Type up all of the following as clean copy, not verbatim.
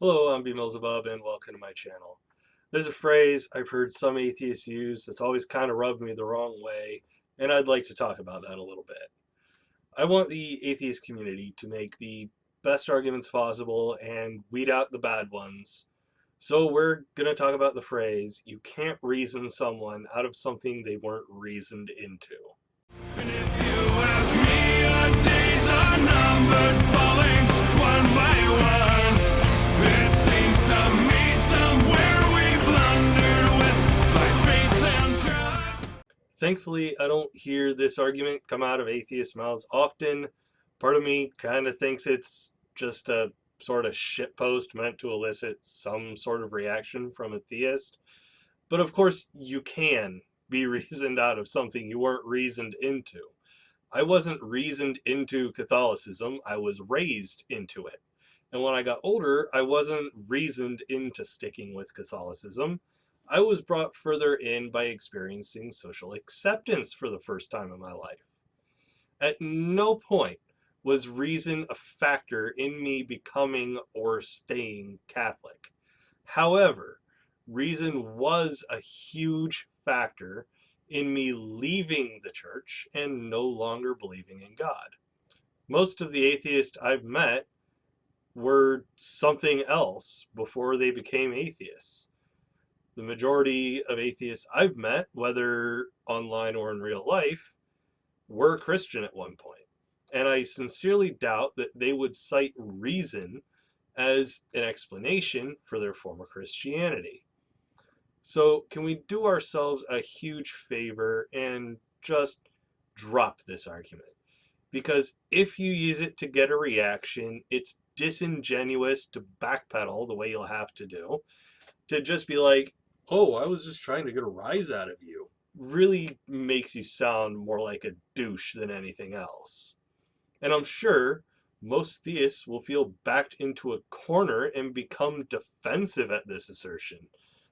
Hello, I'm BMillzebub and welcome to my channel. There's a phrase I've heard some atheists use that's always kind of rubbed me the wrong way, and I'd like to talk about that a little bit. I want the atheist community to make the best arguments possible and weed out the bad ones. So we're going to talk about the phrase, you can't reason someone out of something they weren't reasoned into. And if you ask me, our days are numbered, falling one by one. It seems to me somewhere we blundered with by faith and trust. Thankfully, I don't hear this argument come out of atheist mouths often. Part of me kind of thinks it's just a sort of shitpost meant to elicit some sort of reaction from a theist. But of course, you can be reasoned out of something you weren't reasoned into. I wasn't reasoned into Catholicism, I was raised into it. And when I got older, I wasn't reasoned into sticking with Catholicism. I was brought further in by experiencing social acceptance for the first time in my life. At no point was reason a factor in me becoming or staying Catholic. However, reason was a huge factor in me leaving the church and no longer believing in God. Most of the atheists I've met were something else before they became atheists. The majority of atheists I've met, whether online or in real life, were Christian at one point. And I sincerely doubt that they would cite reason as an explanation for their form of Christianity. So, can we do ourselves a huge favor and just drop this argument? Because if you use it to get a reaction, it's disingenuous to backpedal the way you'll have to do, to just be like, oh, I was just trying to get a rise out of you, really makes you sound more like a douche than anything else. And I'm sure most theists will feel backed into a corner and become defensive at this assertion.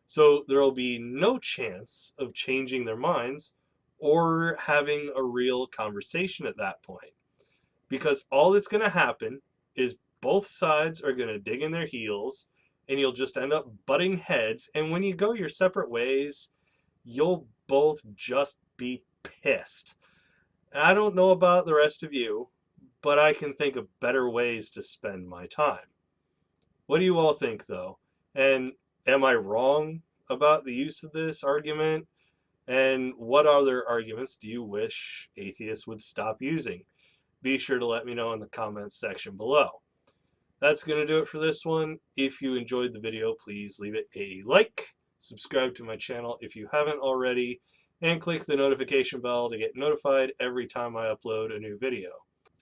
So there will be no chance of changing their minds or having a real conversation at that point. Because all that's going to happen is both sides are going to dig in their heels and you'll just end up butting heads. And when you go your separate ways, you'll both just be pissed. And I don't know about the rest of you, but I can think of better ways to spend my time. What do you all think, though? And am I wrong about the use of this argument? And what other arguments do you wish atheists would stop using? Be sure to let me know in the comments section below. That's going to do it for this one. If you enjoyed the video, please leave it a like, subscribe to my channel if you haven't already, and click the notification bell to get notified every time I upload a new video.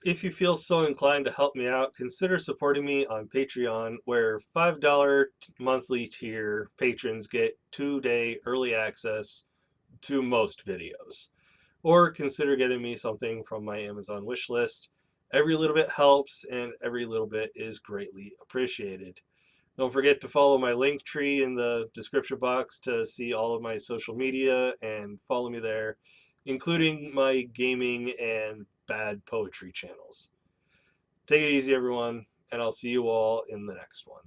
If you feel so inclined to help me out, consider supporting me on Patreon, where $5 monthly tier patrons get 2-day early access to most videos. Or consider getting me something from my Amazon wish list. Every little bit helps, and every little bit is greatly appreciated. Don't forget to follow my link tree in the description box to see all of my social media and follow me there, including my gaming and bad poetry channels. Take it easy, everyone, and I'll see you all in the next one.